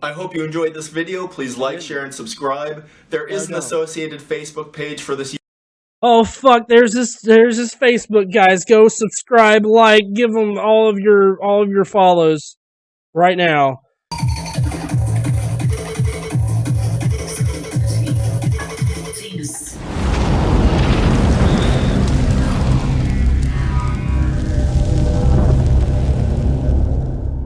I hope you enjoyed this video. Please like, share, and subscribe. There is an associated Facebook page for this. Oh fuck! There's this Facebook, guys. Go subscribe, like, give them all of your follows right now.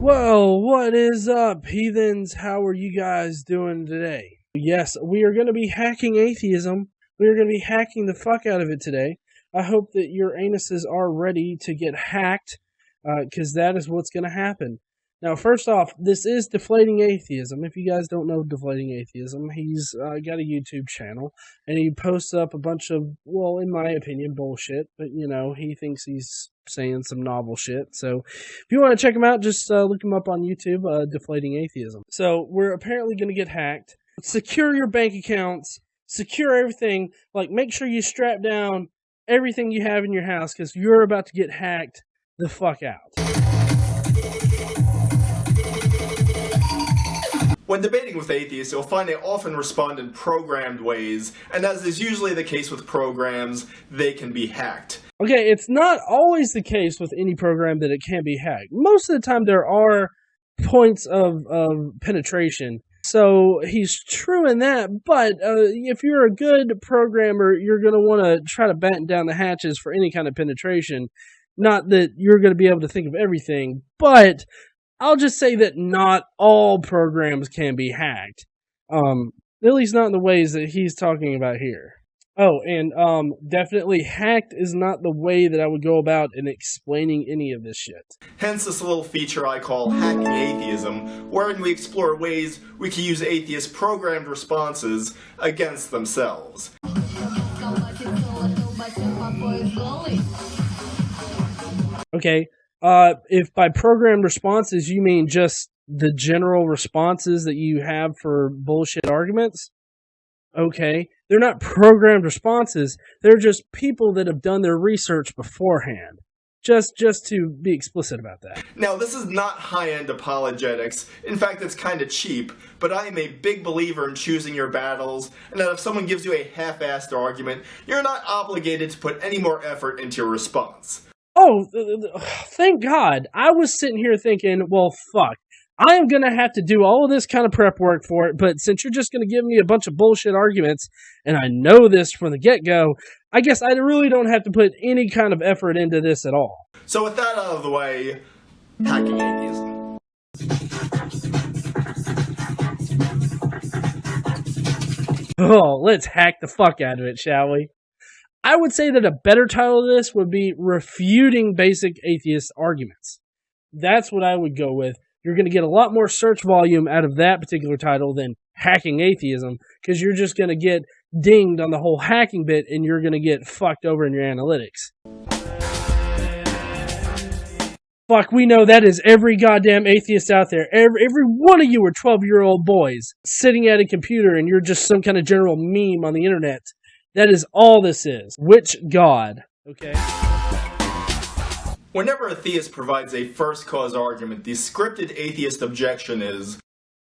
Whoa, what is up, heathens? How are you guys doing today? Yes, we are going to be hacking atheism. We are going to be hacking the fuck out of it today. I hope that your anuses are ready to get hacked, because that is what's going to happen. Now, first off, this is Deflating Atheism. If you guys don't know Deflating Atheism, he's got a YouTube channel, and he posts up a bunch of, well, in my opinion, bullshit, but, you know, he thinks he's saying some novel shit. So, if you want to check him out, just look him up on YouTube, Deflating Atheism. So, we're apparently going to get hacked. Secure your bank accounts. Secure everything. Like, make sure you strap down everything you have in your house, because you're about to get hacked the fuck out. When debating with atheists, you'll find they often respond in programmed ways, and as is usually the case with programs, they can be hacked. Okay, it's not always the case with any program that it can be hacked. Most of the time there are points of penetration. So he's true in that, but if you're a good programmer, you're going to want to try to batten down the hatches for any kind of penetration. Not that you're going to be able to think of everything, but I'll just say that not all programs can be hacked. At least not in the ways that he's talking about here. Oh, and definitely hacked is not the way that I would go about in explaining any of this shit. Hence this little feature I call Hacking Atheism, wherein we explore ways we can use atheist programmed responses against themselves. Okay, if by programmed responses you mean just the general responses that you have for bullshit arguments, okay, they're not programmed responses. They're just people that have done their research beforehand. Just to be explicit about that. Now, this is not high-end apologetics. In fact, it's kind of cheap, but I am a big believer in choosing your battles, and that if someone gives you a half-assed argument, you're not obligated to put any more effort into your response. Oh, thank God. I was sitting here thinking, well, fuck. I am going to have to do all of this kind of prep work for it, but since you're just going to give me a bunch of bullshit arguments, and I know this from the get-go, I guess I really don't have to put any kind of effort into this at all. So with that out of the way, Hacking Atheism. Oh, let's hack the fuck out of it, shall we? I would say that a better title of this would be Refuting Basic Atheist Arguments. That's what I would go with. You're going to get a lot more search volume out of that particular title than Hacking Atheism, because you're just going to get dinged on the whole hacking bit, and you're going to get fucked over in your analytics. Fuck, we know that is every goddamn atheist out there. Every one of you are 12-year-old boys sitting at a computer, and you're just some kind of general meme on the internet. That is all this is. Which God? Okay? Whenever a theist provides a first cause argument, the scripted atheist objection is...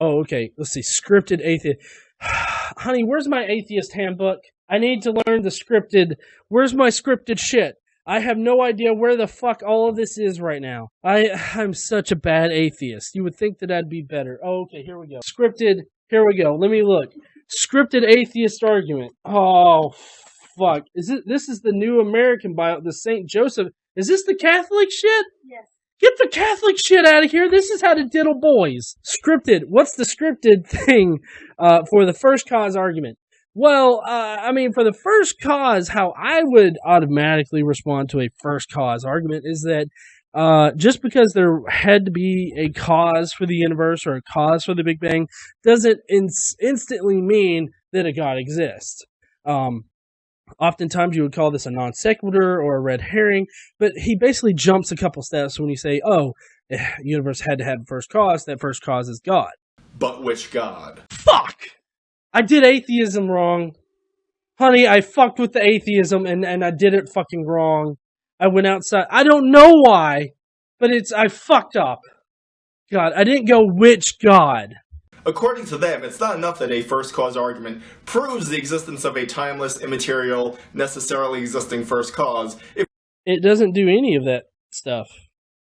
Oh, okay. Let's see. Scripted atheist. Honey, where's my atheist handbook? I need to learn the scripted... Where's my scripted shit? I have no idea where the fuck all of this is right now. I'm such a bad atheist. You would think that I'd be better. Oh, okay. Here we go. Scripted... Here we go. Let me look. Scripted atheist argument. Oh, fuck. This is the New American Bible, the St. Joseph... Is this the Catholic shit? Yes. Get the Catholic shit out of here. This is how to diddle boys. Scripted. What's the scripted thing for the first cause argument? Well, I mean, for the first cause, how I would automatically respond to a first cause argument is that just because there had to be a cause for the universe or a cause for the Big Bang doesn't instantly mean that a God exists. Oftentimes you would call this a non sequitur or a red herring, but he basically jumps a couple steps when you say, oh, the universe had to have a first cause, that first cause is God. But which God? Fuck! I did atheism wrong. Honey, I fucked with the atheism and I did it fucking wrong. I went outside. I don't know why, but I fucked up. God, I didn't go which God. According to them, it's not enough that a first cause argument proves the existence of a timeless, immaterial, necessarily existing first cause. It doesn't do any of that stuff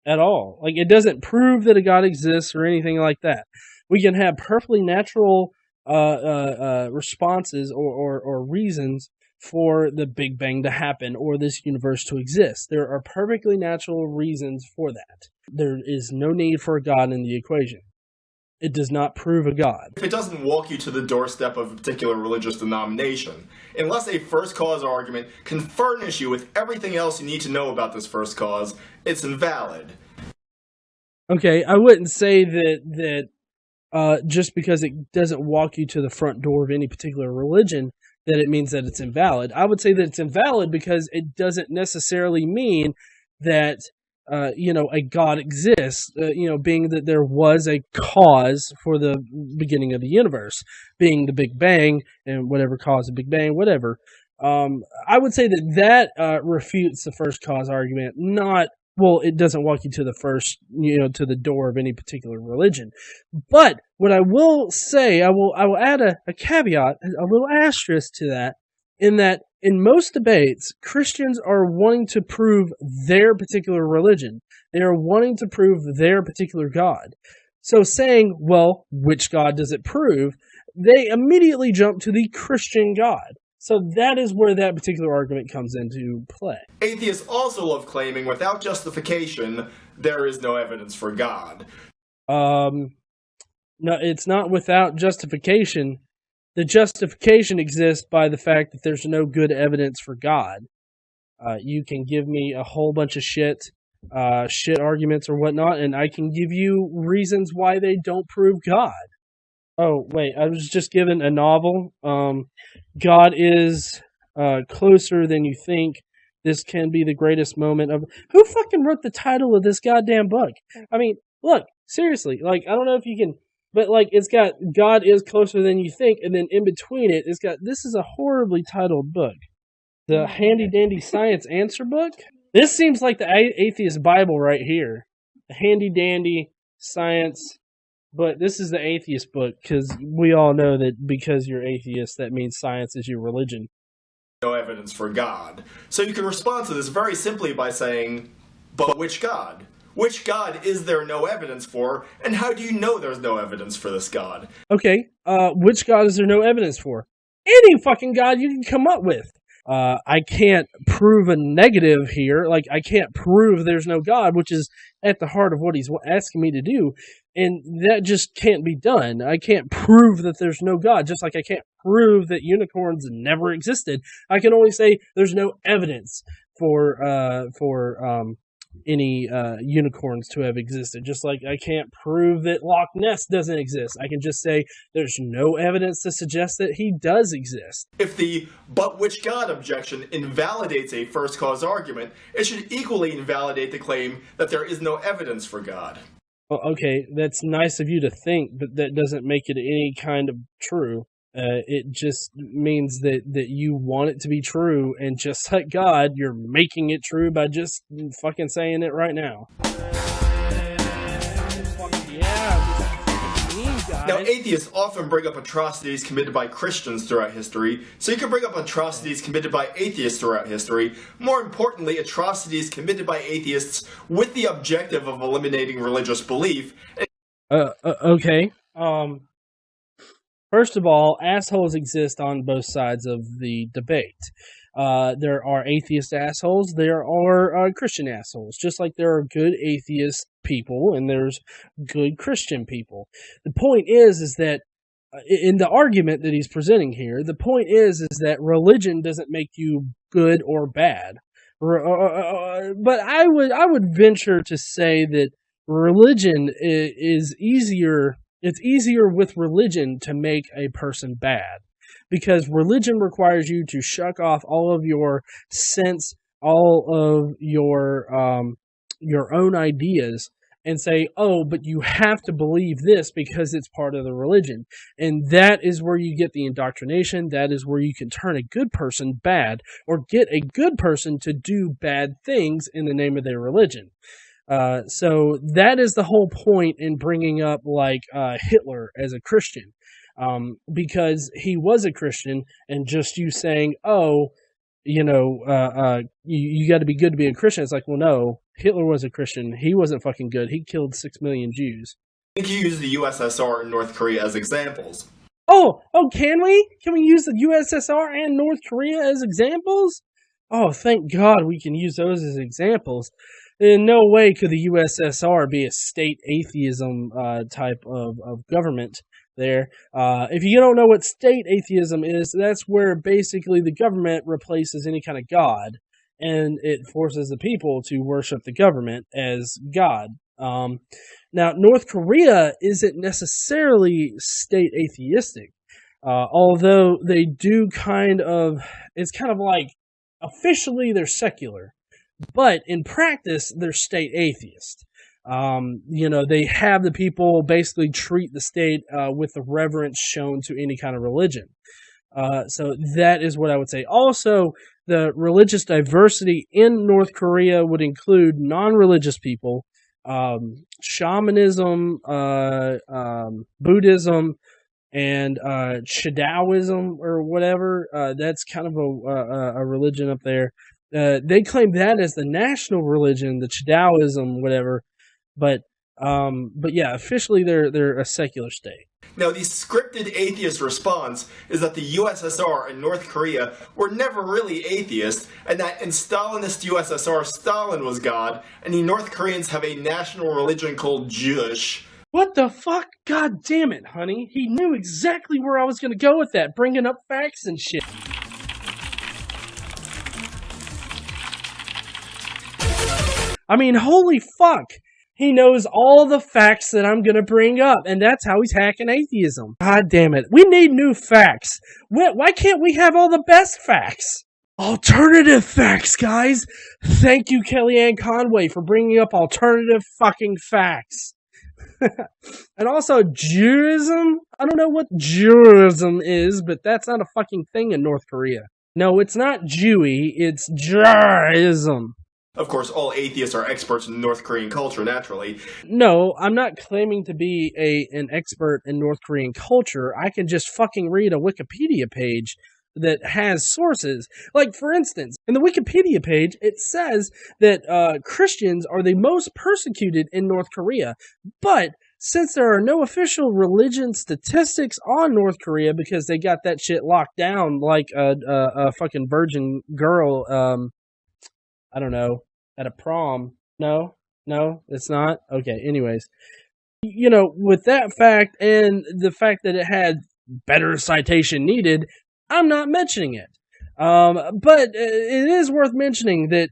at all. Like, it doesn't prove that a God exists or anything like that. We can have perfectly natural responses or reasons for the Big Bang to happen or this universe to exist. There are perfectly natural reasons for that. There is no need for a God in the equation. It does not prove a God. If it doesn't walk you to the doorstep of a particular religious denomination, unless a first cause argument can furnish you with everything else you need to know about this first cause, it's invalid. Okay, I wouldn't say that just because it doesn't walk you to the front door of any particular religion, that it means that it's invalid. I would say that it's invalid because it doesn't necessarily mean that a God exists, being that there was a cause for the beginning of the universe, being the Big Bang, and whatever caused the Big Bang, whatever. I would say that refutes the first cause argument, it doesn't walk you to the first, to the door of any particular religion. But what I will say, I will add a caveat, a little asterisk to that, in that in most debates, Christians are wanting to prove their particular religion. They are wanting to prove their particular God. So saying, well, which God does it prove? They immediately jump to the Christian God. So that is where that particular argument comes into play. Atheists also love claiming, without justification, there is no evidence for God. No, it's not without justification. The justification exists by the fact that there's no good evidence for God. You can give me a whole bunch of shit arguments or whatnot, and I can give you reasons why they don't prove God. Oh, wait, I was just given a novel. God is closer than you think. This can be the greatest moment of... Who fucking wrote the title of this goddamn book? I mean, look, seriously, I don't know if you can... But, it's got God is closer than you think, and then in between it, it's got... This is a horribly titled book. The handy-dandy science answer book? This seems like the atheist Bible right here. The handy-dandy science... But this is the atheist book, because we all know that because you're atheist, that means science is your religion. No evidence for God. So you can respond to this very simply by saying, but which God? Which God is there no evidence for, and how do you know there's no evidence for this God? Okay, which God is there no evidence for? Any fucking God you can come up with. I can't prove a negative here. I can't prove there's no God, which is at the heart of what he's asking me to do. And that just can't be done. I can't prove that there's no God, just like I can't prove that unicorns never existed. I can only say there's no evidence for any unicorns to have existed. Just like I can't prove that Loch Ness doesn't exist. I can just say there's no evidence to suggest that he does exist. If the but which God objection invalidates a first cause argument, it should equally invalidate the claim that there is no evidence for God. Well, okay, that's nice of you to think, but that doesn't make it any kind of true. It just means that you want it to be true, and just like God, you're making it true by just fucking saying it right now. Now, atheists often bring up atrocities committed by Christians throughout history, so you can bring up atrocities committed by atheists throughout history. More importantly, atrocities committed by atheists with the objective of eliminating religious belief. Okay. First of all, assholes exist on both sides of the debate. There are atheist assholes, there are Christian assholes, just like there are good atheist people and there's good Christian people. The point is that in the argument that he's presenting here, the point is that religion doesn't make you good or bad. But I would venture to say that religion is easier. It's easier with religion to make a person bad, because religion requires you to shuck off all of your sense, all of your own ideas, and say, oh, but you have to believe this because it's part of the religion. And that is where you get the indoctrination. That is where you can turn a good person bad, or get a good person to do bad things in the name of their religion. So that is the whole point in bringing up like Hitler as a Christian, because he was a Christian, and just you saying, oh, you got to be good to be a Christian. It's like, well, no, Hitler was a Christian. He wasn't fucking good. He killed 6 million Jews. I think you use the USSR and North Korea as examples. Oh, can we? Can we use the USSR and North Korea as examples? Oh, thank God we can use those as examples. In no way could the USSR be a state atheism type of government there. If you don't know what state atheism is, that's where basically the government replaces any kind of God, and it forces the people to worship the government as God. Now, North Korea isn't necessarily state atheistic, although they do it's kind of like, officially they're secular, but in practice they're state atheist. They have the people basically treat the state with the reverence shown to any kind of religion. So that is what I would say. Also, the religious diversity in North Korea would include non-religious people, shamanism, Buddhism, and Taoism or whatever. That's kind of a religion up there. They claim that as the national religion, the Taoism, whatever. But yeah, officially they're a secular state. Now, the scripted atheist response is that the USSR and North Korea were never really atheist, and that in Stalinist USSR, Stalin was God, and the North Koreans have a national religion called Jewish. What the fuck? God damn it, honey. He knew exactly where I was going to go with that, bringing up facts and shit. I mean, holy fuck. He knows all the facts that I'm going to bring up, and that's how he's hacking atheism. God damn it. We need new facts. Why can't we have all the best facts? Alternative facts, guys. Thank you, Kellyanne Conway, for bringing up alternative fucking facts. And also, Judaism? I don't know what Judaism is, but that's not a fucking thing in North Korea. No, it's not Jewy, it's Judaism. Of course, all atheists are experts in North Korean culture, naturally. No, I'm not claiming to be an expert in North Korean culture. I can just fucking read a Wikipedia page that has sources. Like, for instance, in the Wikipedia page, it says that Christians are the most persecuted in North Korea. But since there are no official religion statistics on North Korea because they got that shit locked down like a fucking virgin girl, I don't know, at a prom. No, it's not. Okay, anyways. With that fact and the fact that it had better citation needed, I'm not mentioning it. But it is worth mentioning that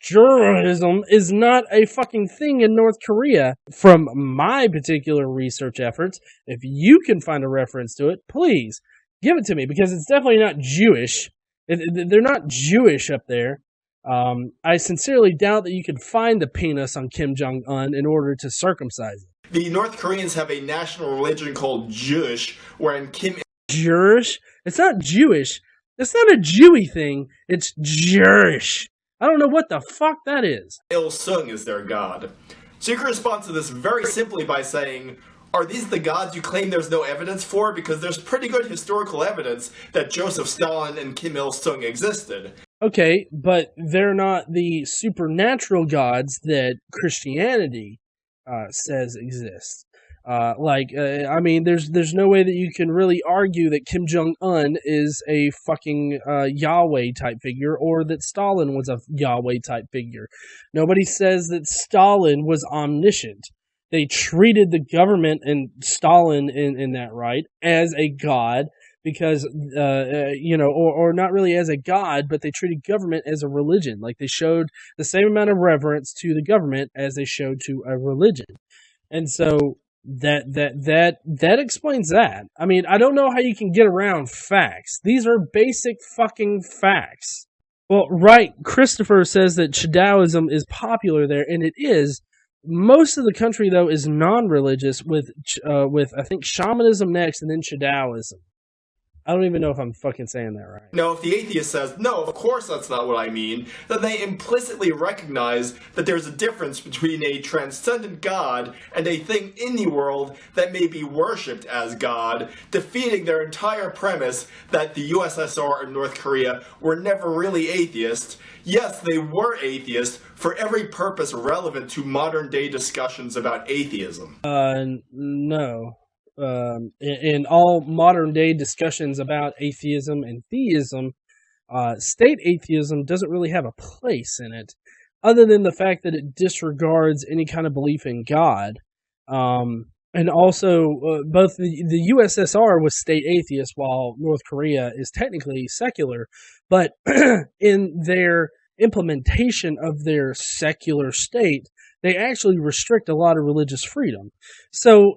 Judaism is not a fucking thing in North Korea. From my particular research efforts, if you can find a reference to it, please give it to me, because it's definitely not Jewish. They're not Jewish up there. I sincerely doubt that you could find the penis on Kim Jong-un in order to circumcise it. The North Koreans have a national religion called Jewish, wherein Kim... Jewish? It's not Jewish. It's not a Jewy thing. It's Jewish. I don't know what the fuck that is. Il-sung is their god. So you can respond to this very simply by saying, are these the gods you claim there's no evidence for? Because there's pretty good historical evidence that Joseph Stalin and Kim Il-sung existed. Okay, but they're not the supernatural gods that Christianity says exist. I mean, there's no way that you can really argue that Kim Jong-un is a fucking Yahweh type figure, or that Stalin was a Yahweh type figure. Nobody says that Stalin was omniscient. They treated the government and Stalin in that right as a god, because, or not really as a god, but they treated government as a religion. Like, they showed the same amount of reverence to the government as they showed to a religion. And so that explains that. I mean, I don't know how you can get around facts. These are basic fucking facts. Well, right, Christopher says that Taoism is popular there, and it is. Most of the country, though, is non-religious, with I think shamanism next, and then Taoism. I don't even know if I'm fucking saying that right. Now, if the atheist says, no, of course that's not what I mean, then they implicitly recognize that there's a difference between a transcendent God and a thing in the world that may be worshipped as God, defeating their entire premise that the USSR and North Korea were never really atheists. Yes, they were atheists for every purpose relevant to modern-day discussions about atheism. No. In all modern day discussions about atheism and theism, state atheism doesn't really have a place in it, other than the fact that it disregards any kind of belief in God. And also, both the USSR was state atheist, while North Korea is technically secular, but in their implementation of their secular state, they actually restrict a lot of religious freedom. So,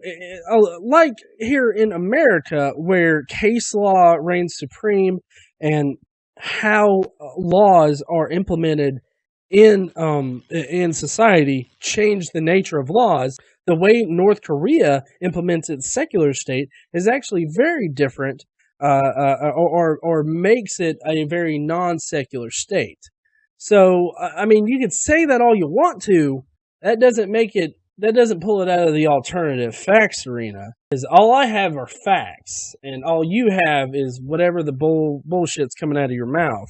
like here in America, where case law reigns supreme and how laws are implemented in society change the nature of laws, the way North Korea implements its secular state is actually very different, or makes it a very non-secular state. So, I mean, you could say that all you want to. That doesn't pull it out of the alternative facts arena. Because all I have are facts, and all you have is whatever the bullshit's coming out of your mouth.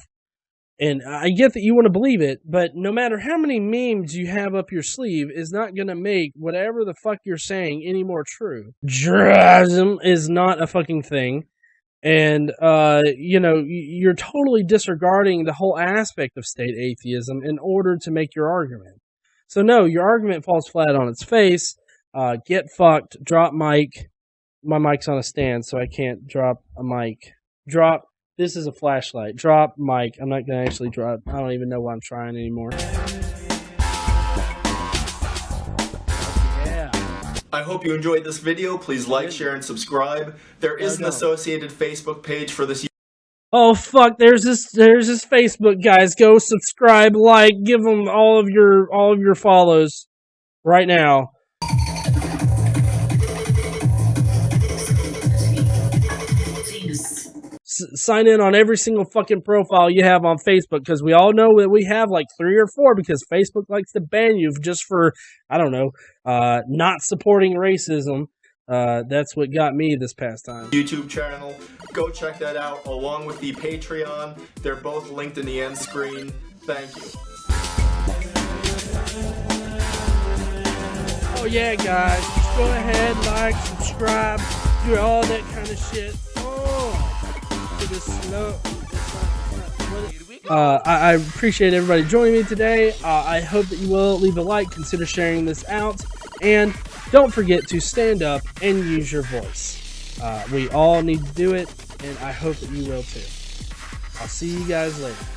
And I get that you want to believe it, but no matter how many memes you have up your sleeve is not going to make whatever the fuck you're saying any more true. Drasm is not a fucking thing. And, you're totally disregarding the whole aspect of state atheism in order to make your argument. So no, your argument falls flat on its face. Get fucked. Drop mic. My mic's on a stand, so I can't drop a mic. Drop. This is a flashlight. Drop mic. I'm not going to actually drop. I don't even know why I'm trying anymore. Yeah. I hope you enjoyed this video. Please like, share, and subscribe. There is an associated Facebook page for this. Oh fuck! There's this Facebook, guys. Go subscribe, like, give them all of your follows right now. Sign in on every single fucking profile you have on Facebook, because we all know that we have like 3 or 4, because Facebook likes to ban you just for, I don't know, not supporting racism. That's what got me this past time. YouTube channel. Go check that out along with the Patreon. They're both linked in the end screen. Thank you. Oh yeah, guys. Just go ahead, like, subscribe, do all that kind of shit. I appreciate everybody joining me today. I hope that you will leave a like, consider sharing this out, and don't forget to stand up and use your voice. We all need to do it, and I hope that you will too. I'll see you guys later.